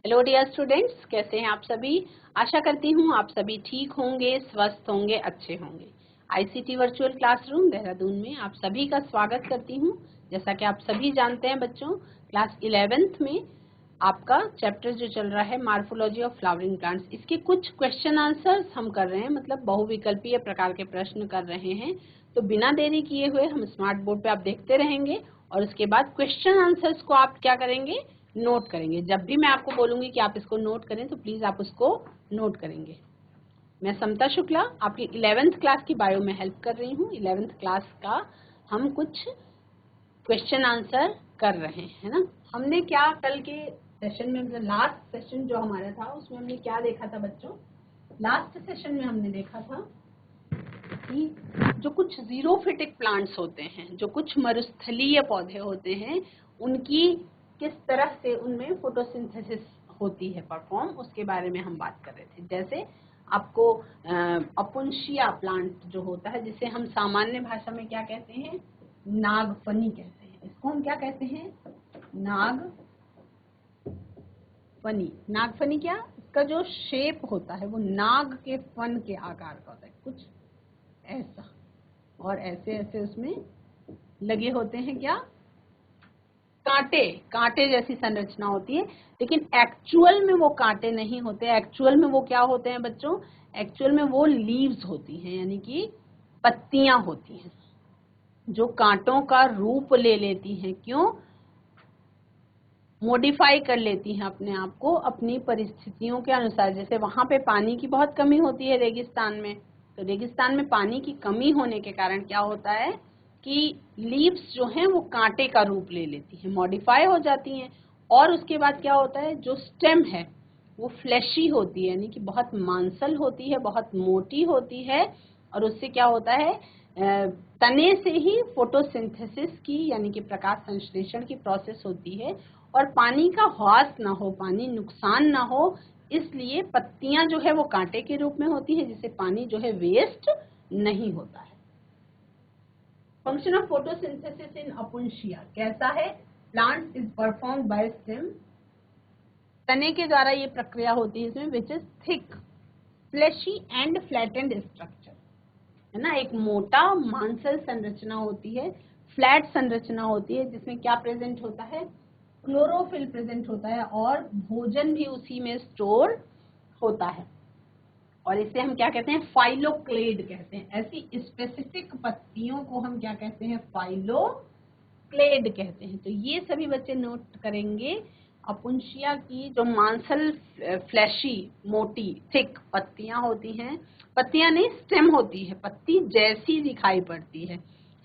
Hello dear students, कैसे हैं आप सभी। आशा करती हूँ आप सभी ठीक होंगे, स्वस्थ होंगे, अच्छे होंगे। आईसीटी वर्चुअल क्लासरूम देहरादून में आप सभी का स्वागत करती हूँ। जैसा कि आप सभी जानते हैं बच्चों, क्लास 11th में आपका चैप्टर जो चल रहा है मार्फोलॉजी ऑफ फ्लावरिंग प्लांट्स, इसके कुछ क्वेश्चन आंसर्स हम कर रहे हैं, मतलब बहुविकल्पीय प्रकार के प्रश्न कर रहे हैं। तो बिना देरी किए हुए हम स्मार्ट बोर्ड पे आप देखते रहेंगे और उसके बाद क्वेश्चन आंसर्स को आप क्या करेंगे, नोट करेंगे। जब भी मैं आपको बोलूंगी कि आप इसको नोट करें तो प्लीज आप उसको नोट करेंगे। मैं समता शुक्ला आपकी 11th क्लास की बायो में हेल्प कर रही हूँ। 11th क्लास का हम कुछ क्वेश्चन आंसर कर रहे हैं ना। हमने क्या कल के सेशन में, मतलब लास्ट सेशन जो हमारा था उसमें हमने क्या देखा था बच्चों। लास्ट सेशन में हमने देखा था कि जो कुछ जीरोफिटिक प्लांट्स होते हैं, जो कुछ मरुस्थलीय पौधे होते हैं, उनकी किस तरह से उनमें फोटोसिंथेसिस होती है परफॉर्म, उसके बारे में हम बात कर रहे थे। जैसे आपको अपुंशिया प्लांट जो होता है, जिसे हम सामान्य भाषा में क्या कहते हैं, नागफनी कहते हैं। इसको हम क्या कहते हैं, नागफनी। नागफनी क्या, इसका जो शेप होता है वो नाग के फन के आकार का होता है, कुछ ऐसा, और ऐसे ऐसे उसमें लगे होते हैं क्या, कांटे, कांटे जैसी संरचना होती है। लेकिन एक्चुअल में वो कांटे नहीं होते। एक्चुअल में वो क्या होते हैं बच्चों, एक्चुअल में वो लीव्स होती हैं, यानी कि पत्तियां होती हैं जो कांटों का रूप ले लेती हैं। क्यों, मॉडिफाई कर लेती हैं अपने आप को अपनी परिस्थितियों के अनुसार। जैसे वहां पे पानी की बहुत कमी होती है रेगिस्तान में, तो रेगिस्तान में पानी की कमी होने के कारण क्या होता है कि लीव्स जो हैं वो कांटे का रूप ले लेती हैं, मॉडिफाई हो जाती हैं। और उसके बाद क्या होता है, जो स्टेम है वो फ्लैशी होती है, यानी कि बहुत मांसल होती है, बहुत मोटी होती है। और उससे क्या होता है, तने से ही फोटोसिंथेसिस की, यानी कि प्रकाश संश्लेषण की प्रोसेस होती है। और पानी का ह्रास ना हो, पानी नुकसान ना हो, इसलिए पत्तियां जो है वो कांटे के रूप में होती है, जिससे पानी जो है वेस्ट नहीं होता है। फंक्शन ऑफ फोटोसिंथेसिस इन अपुंशिया कैसा है, plant is performed by stem, तने के द्वारा ये प्रक्रिया होती है इसमें, which is thick fleshy and flattened structure, है ना। एक मोटा मांसल संरचना होती है, फ्लैट संरचना होती है, जिसमें क्या प्रेजेंट होता है, क्लोरोफिल प्रेजेंट होता है, और भोजन भी उसी में स्टोर होता है। और इसे हम क्या कहते हैं, फाइलोक्लेड कहते हैं। ऐसी स्पेसिफिक पत्तियों को हम क्या कहते हैं, फाइलोक्लेड कहते हैं। तो ये सभी बच्चे नोट करेंगे। अपुंशिया की जो मांसल फ्लैशी मोटी थिक पत्तियां होती हैं, पत्तियां नहीं स्टेम होती है, पत्ती जैसी दिखाई पड़ती है,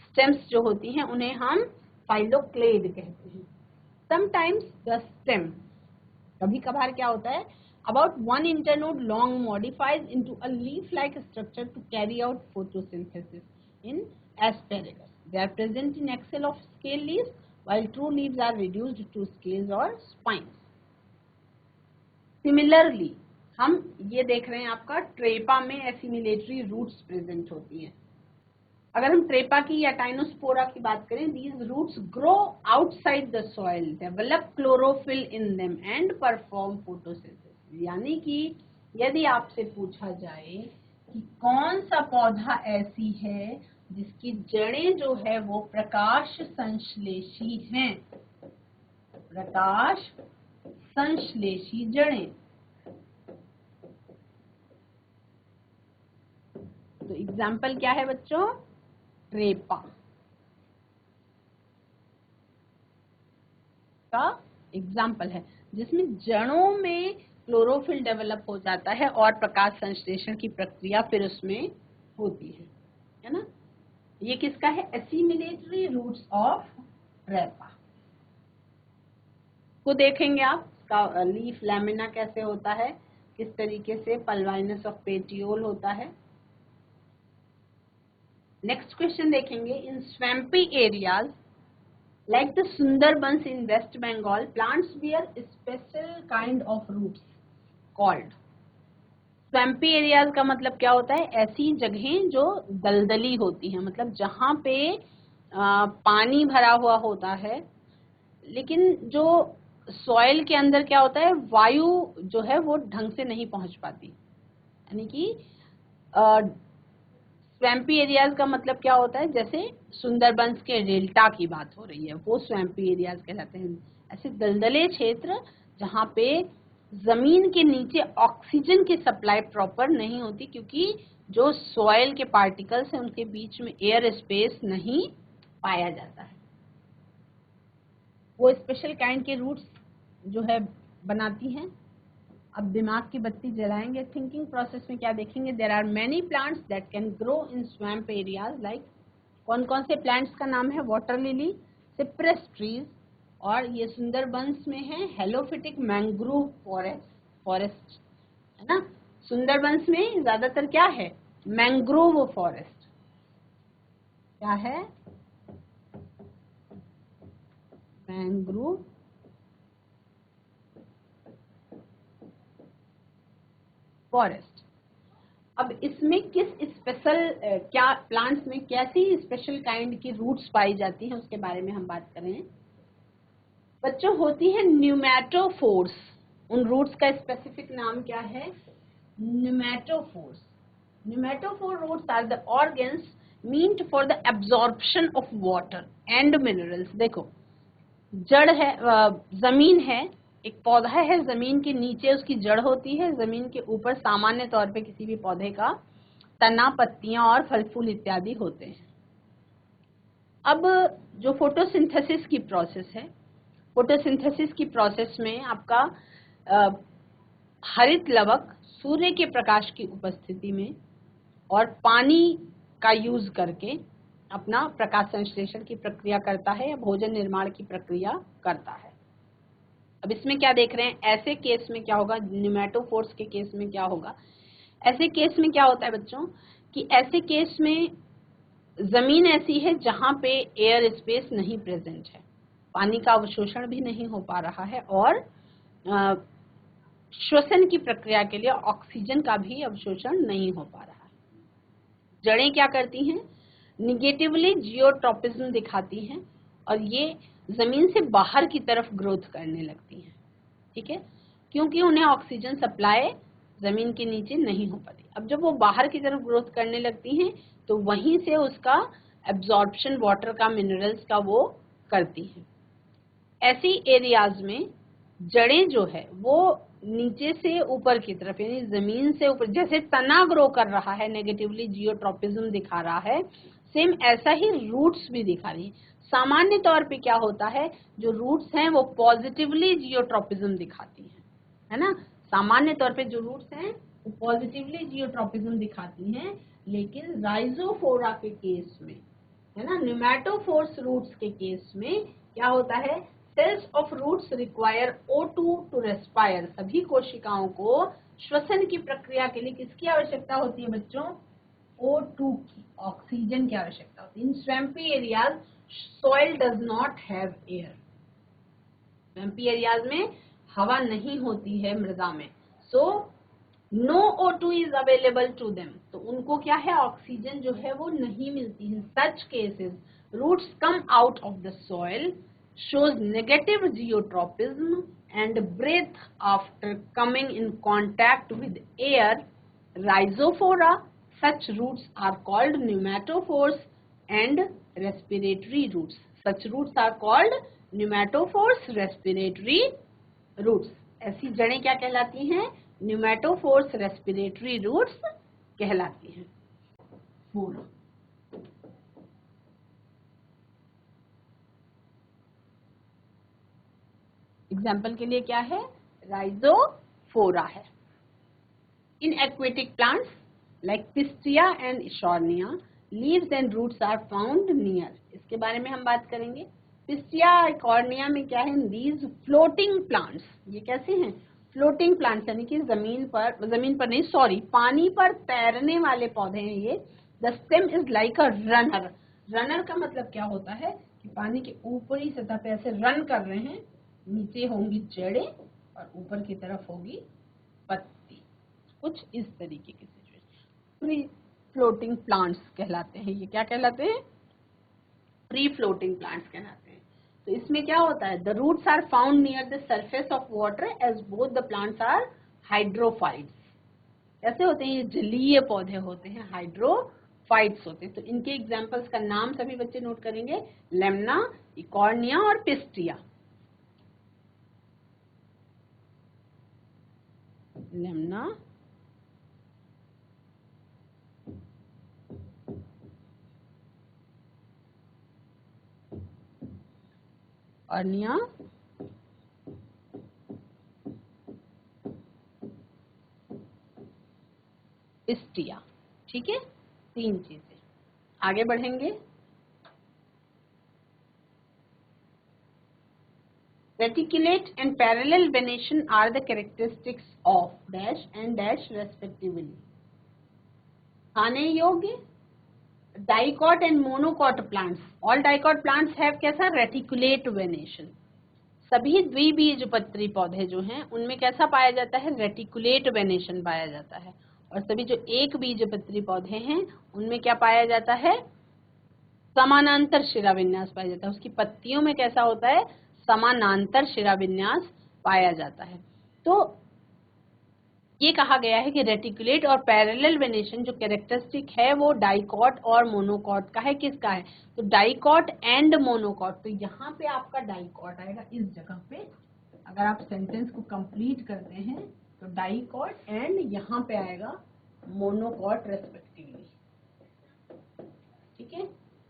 स्टेम्स जो होती हैं उन्हें हम फाइलोक्लेड कहते हैं। समटाइम्स द स्टेम, कभी कभार क्या होता है, about one internode long modifies into a leaf-like structure to carry out photosynthesis in asparagus. They are present in axil of scale leaves, while true leaves are reduced to scales or spines. Similarly, हम ये देख रहे हैं आपका ट्रेपा में assimilatory roots present होती हैं। अगर हम ट्रेपा की या टाइनोस्पोरा की बात करें, these roots grow outside the soil, develop chlorophyll in them and perform photosynthesis. यानी कि यदि आपसे पूछा जाए कि कौन सा पौधा ऐसी है जिसकी जड़ें जो है वो प्रकाश संश्लेषी हैं, प्रकाश संश्लेषी जड़ें, तो एग्जाम्पल क्या है बच्चों, ट्रेपा का एग्जाम्पल है, जिसमें जड़ों में क्लोरोफिल डेवलप हो जाता है और प्रकाश संश्लेषण की प्रक्रिया फिर उसमें होती है ना। ये किसका है, एसिमिलेटरी रूट्स ऑफ ट्रेपा को देखेंगे आप। इसका लीफ लैमिना कैसे होता है, किस तरीके से पल्वाइनस ऑफ पेटियोल होता है। नेक्स्ट क्वेश्चन देखेंगे, in swampy areas like the Sundarbans in West Bengal, plants bear special kind of roots called. Swampy areas का मतलब क्या होता है, ऐसी जगहें जो दलदली होती हैं, मतलब जहाँ पे पानी भरा हुआ होता है, लेकिन जो सॉइल के अंदर क्या होता है, वायु जो है वो ढंग से नहीं पहुंच पाती, यानी कि स्वैम्पी एरियाज का मतलब क्या होता है, जैसे सुंदरबंस के डेल्टा की बात हो रही है, वो स्वैम्पी एरियाज कहलाते हैं। ऐसे दलदले क्षेत्र जहाँ पे जमीन के नीचे ऑक्सीजन की सप्लाई प्रॉपर नहीं होती, क्योंकि जो सॉइल के पार्टिकल्स हैं उनके बीच में एयर स्पेस नहीं पाया जाता है। वो स्पेशल काइंड के रूट्स जो है बनाती हैं। अब दिमाग की बत्ती जलाएंगे, थिंकिंग प्रोसेस में क्या देखेंगे, there are many plants that can grow in swamp areas like, कौन कौन से प्लांट्स का नाम है, वाटर लिली, सिप्रेस ट्रीज, और ये सुंदरबंस में है हेलोफिटिक मैंग्रोव फॉरेस्ट, है ना। सुंदरबंस में ज्यादातर क्या है, मैंग्रोव फॉरेस्ट, क्या है, मैंग्रोव फॉरेस्ट। अब इसमें किस स्पेशल क्या प्लांट्स में कैसी स्पेशल काइंड की रूट्स पाई जाती हैं उसके बारे में हम बात करें। बच्चों, होती है न्यूमेटोफोर्स, उन रूट्स का स्पेसिफिक नाम क्या है, pneumatophores. Pneumatophore roots are the organs meant for the absorption of water and minerals. देखो, जड़ है, जमीन है, एक पौधा है, जमीन के नीचे उसकी जड़ होती है, जमीन के ऊपर सामान्य तौर पे किसी भी पौधे का तना, पत्तियां और फल फूल इत्यादि होते हैं। अब जो फोटोसिंथेसिस की प्रोसेस है, फोटोसिंथेसिस की प्रोसेस में आपका हरित लवक सूर्य के प्रकाश की उपस्थिति में और पानी का यूज करके अपना प्रकाश संश्लेषण की प्रक्रिया करता है या भोजन निर्माण की प्रक्रिया करता है। अब इसमें क्या देख रहे हैं, ऐसे केस में क्या होगा, न्यूमेटोफोर्स के केस में क्या होगा, ऐसे केस में क्या होता है बच्चों, कि ऐसे केस में जमीन ऐसी है जहां पे एयर स्पेस नहीं प्रेजेंट है, पानी का अवशोषण भी नहीं हो पा रहा है और श्वसन की प्रक्रिया के लिए ऑक्सीजन का भी अवशोषण नहीं हो पा रहा है। जड़ें क्या करती हैं, निगेटिवली जियोट्रोपिज्म दिखाती हैं और ये जमीन से बाहर की तरफ ग्रोथ करने लगती हैं, ठीक है, क्योंकि उन्हें ऑक्सीजन सप्लाई जमीन के नीचे नहीं हो पाती। अब जब वो बाहर की तरफ ग्रोथ करने लगती हैं तो वहीं से उसका एब्जॉर्प्शन वाटर का, मिनरल्स का वो करती हैं। ऐसी एरियाज में जड़ें जो है वो नीचे से ऊपर की तरफ, यानी जमीन से ऊपर, जैसे तना ग्रो कर रहा है, नेगेटिवली जियोट्रोपिज्म दिखा रहा है, सेम ऐसा ही रूट्स भी दिखा रही है। सामान्य तौर पे क्या होता है, जो रूट्स हैं वो पॉजिटिवली जियोट्रोपिज्म दिखाती हैं, है ना। सामान्य तौर पे जो रूट्स हैं वो पॉजिटिवली जियोट्रोपिज्म दिखाती हैं, लेकिन राइजोफोरा के केस में, है ना, न्यूमेटोफोर्स रूट्स के केस में क्या होता है, cells of roots require O2 to respire. सभी कोशिकाओं को श्वसन की प्रक्रिया के लिए किसकी आवश्यकता होती है बच्चों, O2 की, ऑक्सीजन की आवश्यकता होती है। In swampy areas soil does not have air, swampy areas में हवा नहीं होती है मृदा में, so no O2 is available to them, तो उनको क्या है, ऑक्सीजन जो है वो नहीं मिलती है। Such cases roots come out of the soil, shows negative geotropism and breath after coming in contact with air. Rhizophora, such roots are called pneumatophores and respiratory roots. Such roots are called pneumatophores, respiratory roots. ऐसी जड़ें क्या कहलाती हैं, pneumatophores, respiratory roots कहलाती हैं। Example के लिए क्या है, राइजोफोरा है। In aquatic plants like Pistia and Eichhornia, leaves and roots are found near. इसके बारे में हम बात करेंगे। पिस्टिया, इकॉर्निया में क्या है, दीज फ्लोटिंग प्लांट्स, ये कैसे हैं, फ्लोटिंग प्लांट्स, यानी कि जमीन पर नहीं, सॉरी, पानी पर तैरने वाले पौधे हैं ये। The stem is like a runner. Runner का मतलब क्या होता है कि पानी के ऊपरी सतह पे ऐसे रन कर रहे हैं, नीचे होंगी जड़ें और ऊपर की तरफ होगी पत्ती, कुछ इस तरीके की सिचुएशन। फ्री फ्लोटिंग प्लांट्स कहलाते हैं, ये क्या कहलाते हैं, फ्री फ्लोटिंग प्लांट्स कहलाते हैं। तो इसमें क्या होता है, the roots are found near the surface of water as both the plants are hydrophytes. कैसे होते हैं, ये जलीय पौधे होते हैं, हाइड्रोफाइट्स होते हैं। तो इनके एग्जाम्पल्स का नाम सभी बच्चे नोट करेंगे, लेमना, इकॉर्निया और पिस्टिया। लेमना, अर्निया, पिस्टिया। ठीक है, 3 चीजें। आगे बढ़ेंगे। Reticulate and parallel venation are the characteristics of dash and dash respectively. खाने योग्य dicot and monocot plants, all dicot plants have कैसा, रेटिकुलेट वेनेशन। सभी द्विबीजपत्री पौधे जो हैं उनमें कैसा पाया जाता है, रेटिकुलेट वेनेशन पाया जाता है। और सभी जो एक बीजपत्री पौधे हैं उनमें क्या पाया जाता है, समानांतर शिराविन्यास पाया जाता है। उसकी पत्तियों में कैसा होता है, समानांतर शिराविन्यास पाया जाता है। तो ये कहा गया है कि रेटिकुलेट और पैरेलल वेनेशन जो कैरेक्टरिस्टिक है वो डाइकॉट और मोनोकॉट का है। किसका है, तो डाइकॉट एंड मोनोकॉट। तो यहाँ पे आपका डाइकॉट आएगा इस जगह पे। अगर आप सेंटेंस को कंप्लीट करते हैं तो डाइकॉट एंड यहाँ पे आएगा मोनोकॉट रेस्पेक्टिवली। ठीक है,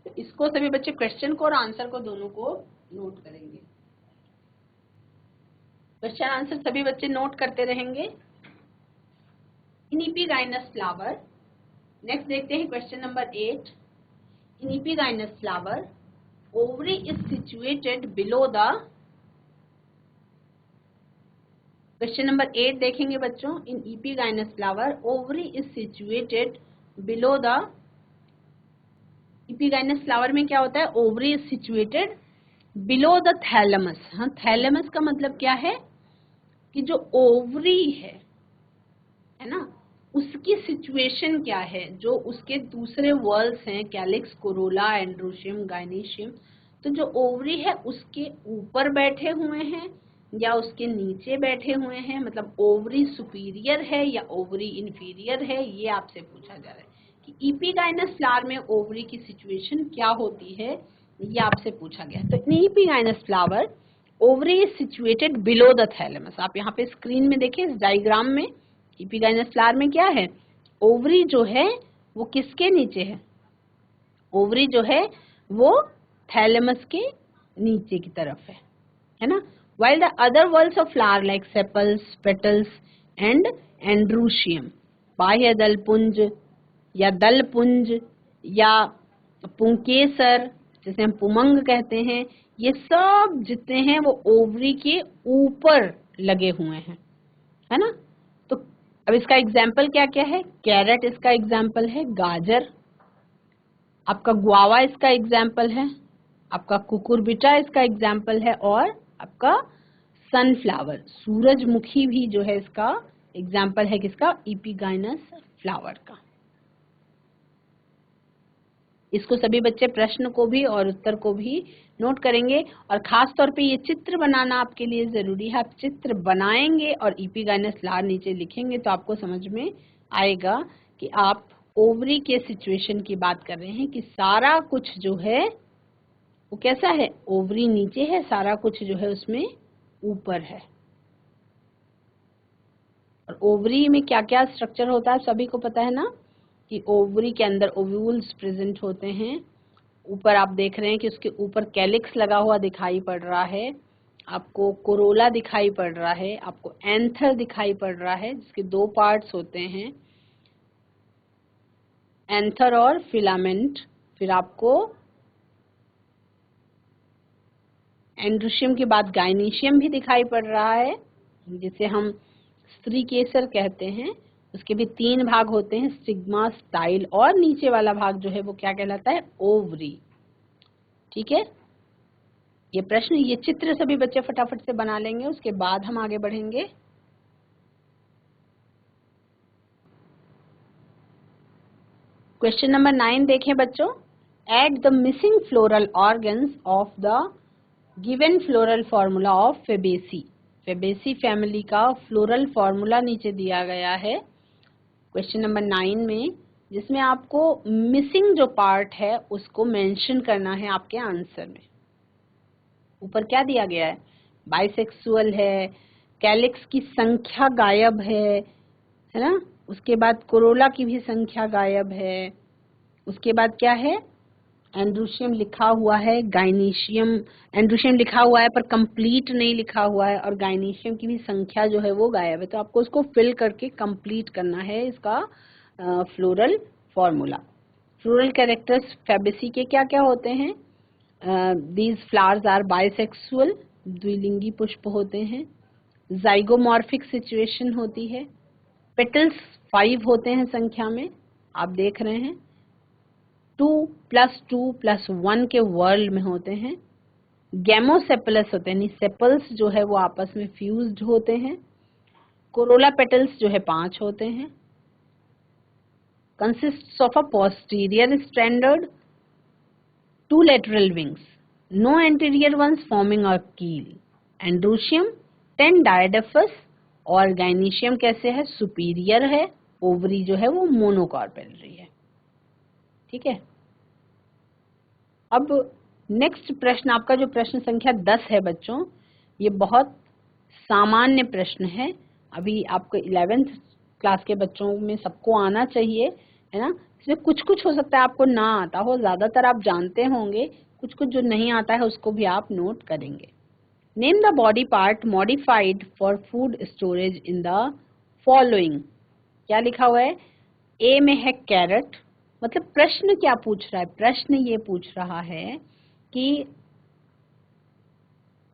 तो इसको सभी बच्चे क्वेश्चन को और आंसर को दोनों को नोट करेंगे। क्वेश्चन आंसर सभी बच्चे नोट करते रहेंगे। In epigynous flower, next देखते हैं question number 8। In epigynous flower, ovary is situated below the, question number 8 देखेंगे बच्चों। In epigynous flower, ovary is situated below the, epigynous flower में क्या होता है, ovary is situated below the thalamus। हाँ, thalamus का मतलब क्या है कि जो ओवरी है ना, उसकी सिचुएशन क्या है, जो उसके दूसरे वर्ल्स हैं, कैलिक्स, कोरोला, एंड्रोशियम, गाइनेशियम। तो जो ओवरी है उसके ऊपर बैठे हुए हैं या उसके नीचे बैठे हुए हैं, मतलब ओवरी सुपीरियर है या ओवरी इंफीरियर है, ये आपसे पूछा जा रहा है कि इपीगाइनस फ्लावर में ओवरी की सिचुएशन क्या होती है, ये आपसे पूछा गया। तो in epigynous flower ovary is situated below the thalamus. आप यहाँ पे स्क्रीन में देखिए इस डायग्राम में, इपीगाइनस फ्लावर में क्या है, ओवरी जो है वो किसके नीचे है, ओवरी जो है वो थैलेमस के नीचे की तरफ है ना। while the other whorls of flower like sepals, petals and androecium, बाह्य दल पुंज या दल पुंज या पुंकेसर जिसे हम पुमंग कहते हैं, ये सब जितने हैं वो ओवरी के ऊपर लगे हुए हैं, है ना। तो अब इसका एग्जाम्पल क्या क्या है, कैरेट इसका एग्जाम्पल है, गाजर, आपका गुआवा इसका एग्जाम्पल है, आपका कुकुरबिटा इसका एग्जाम्पल है, और आपका सनफ्लावर, सूरजमुखी भी जो है इसका एग्जाम्पल है, किसका, इपीगाइनस फ्लावर का। इसको सभी बच्चे प्रश्न को भी और उत्तर को भी नोट करेंगे, और खास तौर पे ये चित्र बनाना आपके लिए जरूरी है। आप चित्र बनाएंगे और इपीगाइनस फ्लावर नीचे लिखेंगे तो आपको समझ में आएगा कि आप ओवरी के सिचुएशन की बात कर रहे हैं, कि सारा कुछ जो है वो कैसा है, ओवरी नीचे है, सारा कुछ जो है उसमें ऊपर है। और ओवरी में क्या क्या स्ट्रक्चर होता है सभी को पता है ना, कि ओवरी के अंदर ओव्यूल्स प्रेजेंट होते हैं। ऊपर आप देख रहे हैं कि उसके ऊपर कैलिक्स लगा हुआ दिखाई पड़ रहा है, आपको कोरोला दिखाई पड़ रहा है, आपको एंथर दिखाई पड़ रहा है, जिसके 2 पार्ट्स होते हैं, एंथर और फिलामेंट। फिर आपको एंड्रोशियम के बाद गाइनेशियम भी दिखाई पड़ रहा है, जिसे हम स्त्री केसर कहते हैं। उसके भी 3 भाग होते हैं, स्टिग्मा, स्टाइल, और नीचे वाला भाग जो है वो क्या कहलाता है, ओवरी। ठीक है, ये प्रश्न, ये चित्र सभी बच्चे फटाफट से बना लेंगे, उसके बाद हम आगे बढ़ेंगे। क्वेश्चन नंबर 9 देखें बच्चों। Add the missing floral organs of the given floral formula of Fabaceae. Fabaceae family का फ्लोरल फॉर्मूला नीचे दिया गया है क्वेश्चन नंबर 9 में, जिसमें आपको मिसिंग जो पार्ट है उसको मेंशन करना है आपके आंसर में। ऊपर क्या दिया गया है? बाइसेक्सुअल है, कैलिक्स की संख्या गायब है ना, उसके बाद कोरोला की भी संख्या गायब है, उसके बाद क्या है, एंड्रोशियम लिखा हुआ है, गाइनीशियम, एंड्रोशियम लिखा हुआ है पर कंप्लीट नहीं लिखा हुआ है, और गाइनीशियम की भी संख्या जो है वो गायब है। तो आपको उसको फिल करके कंप्लीट करना है इसका floral formula. Floral characters Fabaceae के क्या क्या होते हैं? दीज फ्लावर्स आर बाइसेक्सुअल, द्विलिंगी पुष्प होते हैं। जाइगोमॉर्फिक सिचुएशन होती है। पेटल्स 5 होते हैं संख्या में, आप देख रहे हैं। 2+2+1 के वर्ल्ड में होते हैं। गैमोसेपलस होते हैं, सेपल्स जो है वो आपस में फ्यूज्ड होते हैं। कोरोला पेटल्स जो है 5 होते हैं। Consists of a posterior standard, 2 lateral wings, no anterior ones forming a keel. Androecium 10 डायडेफस, और गाइनीशियम कैसे है? सुपीरियर है, ओवरी जो है वो मोनोकार्पेलरी है। ठीक है। अब नेक्स्ट प्रश्न, आपका जो प्रश्न संख्या 10 है बच्चों, ये बहुत सामान्य प्रश्न है। अभी आपको 11th क्लास के बच्चों में सबको आना चाहिए, है ना। इसमें कुछ कुछ हो सकता है आपको ना आता हो, ज्यादातर आप जानते होंगे, कुछ कुछ जो नहीं आता है उसको भी आप नोट करेंगे। Name the body part modified for food storage in the following. क्या लिखा हुआ है? ए में है कैरेट। मतलब प्रश्न क्या पूछ रहा है? प्रश्न ये पूछ रहा है कि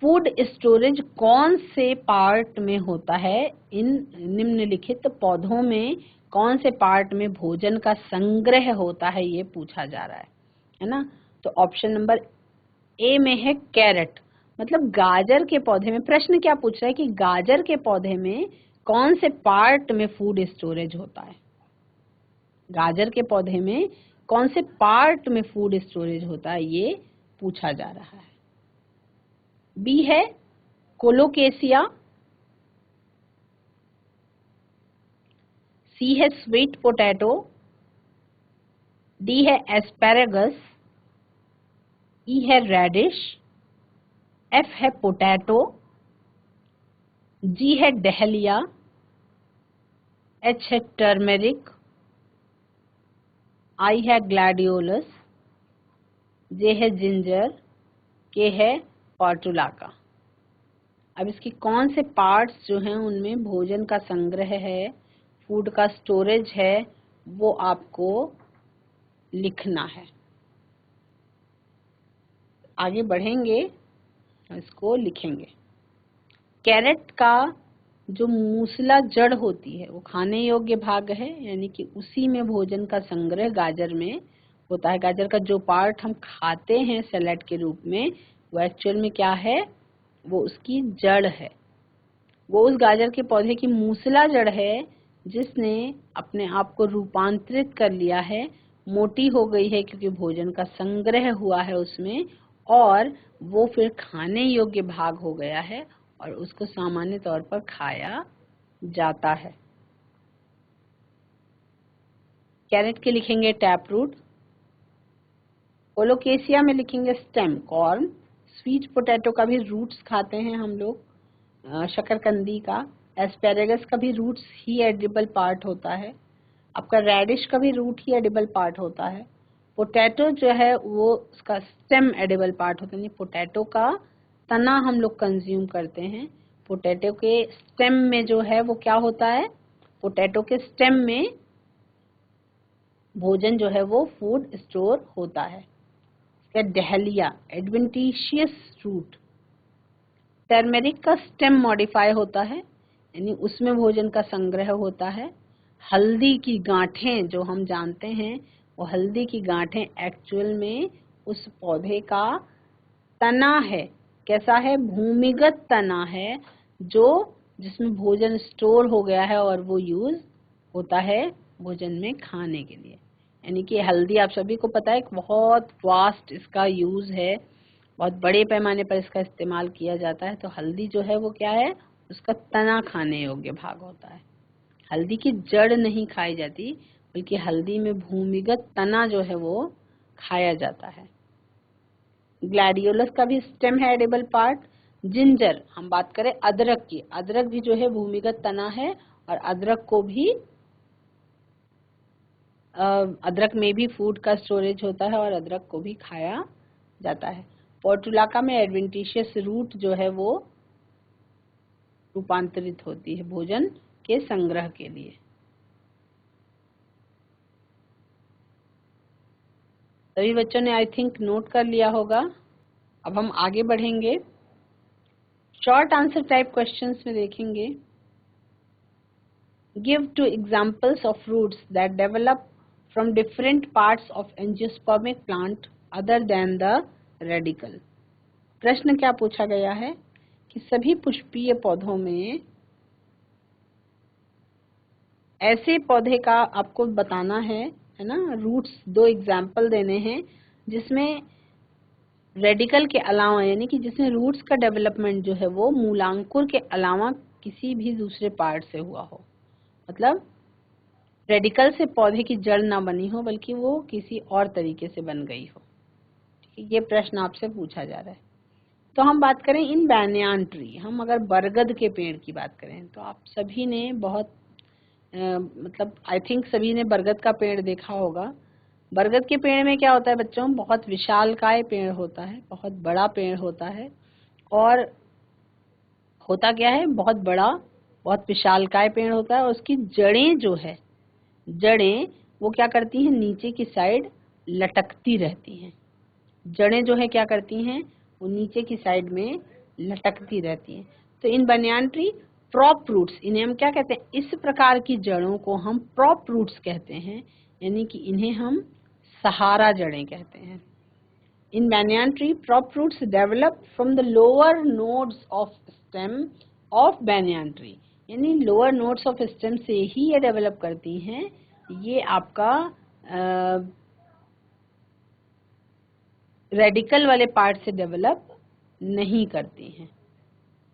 फूड स्टोरेज कौन से पार्ट में होता है, इन निम्नलिखित पौधों में कौन से पार्ट में भोजन का संग्रह होता है, ये पूछा जा रहा है ना। तो ऑप्शन नंबर ए में है कैरेट, मतलब गाजर के पौधे में। प्रश्न क्या पूछ रहा है कि गाजर के पौधे में कौन से पार्ट में फूड स्टोरेज होता है, गाजर के पौधे में कौन से पार्ट में फूड स्टोरेज होता है, ये पूछा जा रहा है। बी है कोलोकेसिया, सी है स्वीट पोटैटो, डी है एस्पैरागस, ई है रेडिश, एफ है पोटैटो, जी है डहलिया, एच है टर्मेरिक, आई है ग्लैडियोलस, जे है जिंजर, के है पोर्टुलाका। अब इसकी कौन से पार्ट्स जो हैं उनमें भोजन का संग्रह है, फूड का स्टोरेज है, वो आपको लिखना है। आगे बढ़ेंगे, इसको लिखेंगे। कैरेट का जो मूसला जड़ होती है वो खाने योग्य भाग है, यानी कि उसी में भोजन का संग्रह गाजर में होता है। गाजर का जो पार्ट हम खाते हैं सैलेड के रूप में, वो एक्चुअल में क्या है? वो उसकी जड़ है। वो उस गाजर के पौधे की मूसला जड़ है जिसने अपने आप को रूपांतरित कर लिया है, मोटी हो गई है क्योंकि भोजन का संग्रह हुआ है उसमें, और वो फिर खाने योग्य भाग हो गया है और उसको सामान्य तौर पर खाया जाता है। कैरेट के लिखेंगे टैप रूट, कोलोकेसिया में लिखेंगे स्टेम कॉर्न, स्वीट पोटैटो का भी रूट्स खाते हैं हम लोग, शकरकंदी का, एस्पेरेगस का भी रूट्स ही एडिबल पार्ट होता है, आपका रेडिश का भी रूट ही एडिबल पार्ट होता है, पोटैटो जो है वो उसका स्टेम एडिबल पार्ट होता है, पोटैटो का तना हम लोग कंज्यूम करते हैं। पोटैटो के स्टेम में जो है वो क्या होता है? पोटैटो के स्टेम में भोजन जो है वो फूड स्टोर होता है। डहलिया एडवेंटिशियस रूट, टर्मेरिक का स्टेम मॉडिफाई होता है, यानी उसमें भोजन का संग्रह होता है। हल्दी की गांठें जो हम जानते हैं, वो हल्दी की गांठें एक्चुअल में उस पौधे का तना है। कैसा है? भूमिगत तना है, जो जिसमें भोजन स्टोर हो गया है और वो यूज होता है भोजन में खाने के लिए। यानी कि हल्दी आप सभी को पता है एक बहुत वास्ट इसका यूज है, बहुत बड़े पैमाने पर इसका इस्तेमाल किया जाता है। तो हल्दी जो है वो क्या है, उसका तना खाने योग्य भाग होता है। हल्दी की जड़ नहीं खाई जाती, बल्कि हल्दी में भूमिगत तना जो है वो खाया जाता है। ग्लैडियोलस का भी स्टेम है एडिबल पार्ट। जिंजर, हम बात करें अदरक की, अदरक भी जो है भूमिगत तना है, और अदरक को भी अदरक में भी फूड का स्टोरेज होता है और अदरक को भी खाया जाता है। पोर्टुलाका में एडवेंटिशियस रूट जो है वो रूपांतरित होती है भोजन के संग्रह के लिए। सभी बच्चों ने आई थिंक नोट कर लिया होगा। अब हम आगे बढ़ेंगे, शॉर्ट आंसर टाइप क्वेश्चंस में देखेंगे। Give 2 examples of roots that develop from different parts of angiospermic plant other than the radicle. प्रश्न क्या पूछा गया है कि सभी पुष्पीय पौधों में ऐसे पौधे का आपको बताना है ना, रूट्स 2 एग्जाम्पल देने हैं जिसमें रेडिकल के अलावा, यानी कि जिसमें रूट्स का डेवलपमेंट जो है वो मूलांकुर के अलावा किसी भी दूसरे पार्ट से हुआ हो। मतलब रेडिकल से पौधे की जड़ ना बनी हो, बल्कि वो किसी और तरीके से बन गई हो। ठीक है, ये प्रश्न आपसे पूछा जा रहा है। तो हम बात करें इन बैनियान ट्री, हम अगर बरगद के पेड़ की बात करें तो आप सभी ने बहुत मतलब आई थिंक सभी ने बरगद का पेड़ देखा होगा। बरगद के पेड़ में क्या होता है बच्चों, बहुत विशालकाय पेड़ होता है, बहुत बड़ा पेड़ होता है। और होता क्या है, बहुत बड़ा, बहुत विशालकाय पेड़ होता है, और उसकी जड़ें जो है, जड़ें वो क्या करती हैं, नीचे की साइड लटकती रहती हैं। जड़ें जो है क्या करती हैं, वो नीचे की साइड में लटकती रहती हैं। तो इन बनियान ट्री प्रॉप रूट्स, इन्हें हम क्या कहते हैं, इस प्रकार की जड़ों को हम प्रॉप रूट्स कहते हैं, यानी कि इन्हें हम सहारा जड़ें कहते हैं। इन banyan tree, prop roots develop from the lower nodes of stem of banyan tree, यानी लोअर नोड्स ऑफ स्टेम से ही ये डेवलप करती हैं। ये आपका रेडिकल वाले पार्ट से डेवलप नहीं करती हैं,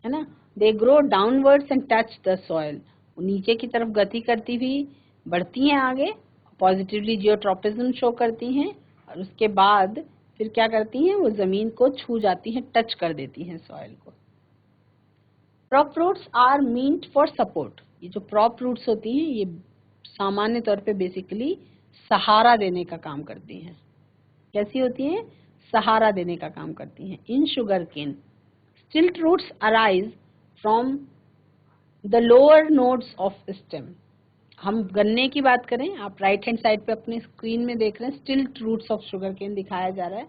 है ना। They grow downwards and touch the soil, नीचे की तरफ गति करती हुई बढ़ती हैं आगे, पॉजिटिवली जियोट्रॉपिज्म शो करती हैं, और उसके बाद फिर क्या करती हैं, वो जमीन को छू जाती हैं, टच कर देती हैं सॉइल को। Prop roots are meant for support, ये जो प्रॉप रूट्स होती हैं ये सामान्य तौर पे बेसिकली सहारा देने का काम करती हैं। कैसी होती हैं, सहारा देने का काम करती हैं। इन sugarcane stilt roots arise from the lower nodes of stem. हम गन्ने की बात करें, आप राइट हैंड साइड पे अपने स्क्रीन में देख रहे हैं, स्टिल्ट रूट्स ऑफ शुगर केन दिखाया जा रहा है।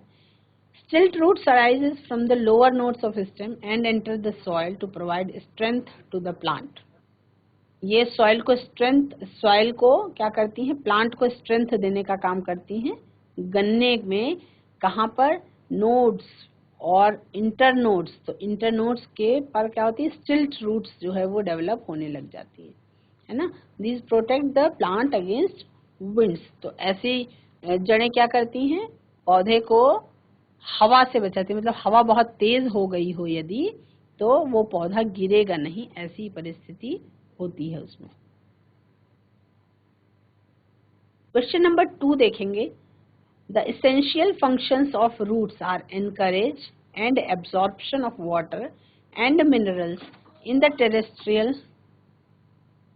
Stilt roots arises from the lower nodes of stem and enter the soil to provide strength to the plant. ये सॉइल को क्या करती हैं, प्लांट को स्ट्रेंथ देने का काम करती हैं। गन्ने में कहाँ पर, नोड्स और इंटरनोड्स, तो इंटरनोड्स के पर क्या होती है, स्टिल्ट रूट्स जो है वो डेवलप होने लग जाती है ना। This protect the plant against winds, तो ऐसी जड़ें क्या करती हैं, पौधे को हवा से बचाती है। मतलब हवा बहुत तेज हो गई हो यदि, तो वो पौधा गिरेगा नहीं, ऐसी परिस्थिति होती है उसमें। क्वेश्चन नंबर 2 देखेंगे। The essential functions of roots are anchorage and absorption of water and minerals in the terrestrial.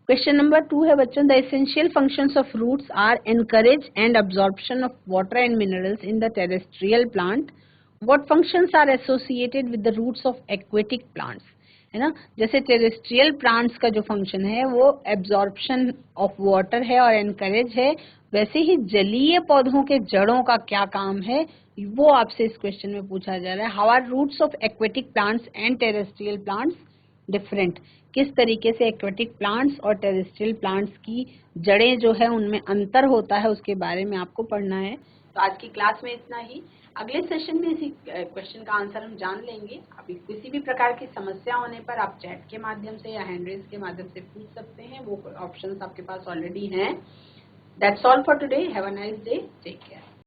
Question number 2 है बच्चों, the essential functions of roots are anchorage and absorption of water and minerals in the terrestrial plant. What functions are associated with the roots of aquatic plants, है ना। जैसे terrestrial plants का जो function है वो absorption of water है और encourage है, वैसे ही जलीय पौधों के जड़ों का क्या काम है वो आपसे इस क्वेश्चन में पूछा जा रहा है। How are roots of aquatic plants and terrestrial plants different, किस तरीके से एक्वेटिक प्लांट्स और टेरेस्ट्रियल प्लांट्स की जड़ें जो है उनमें अंतर होता है, उसके बारे में आपको पढ़ना है। तो आज की क्लास में इतना ही। अगले सेशन में इसी क्वेश्चन का आंसर हम जान लेंगे। अभी किसी भी प्रकार की समस्या होने पर आप चैट के माध्यम से या हैंड रेज के माध्यम से पूछ सकते हैं, वो ऑप्शंस आपके पास ऑलरेडी हैं। That's all for today, have a nice day, take care.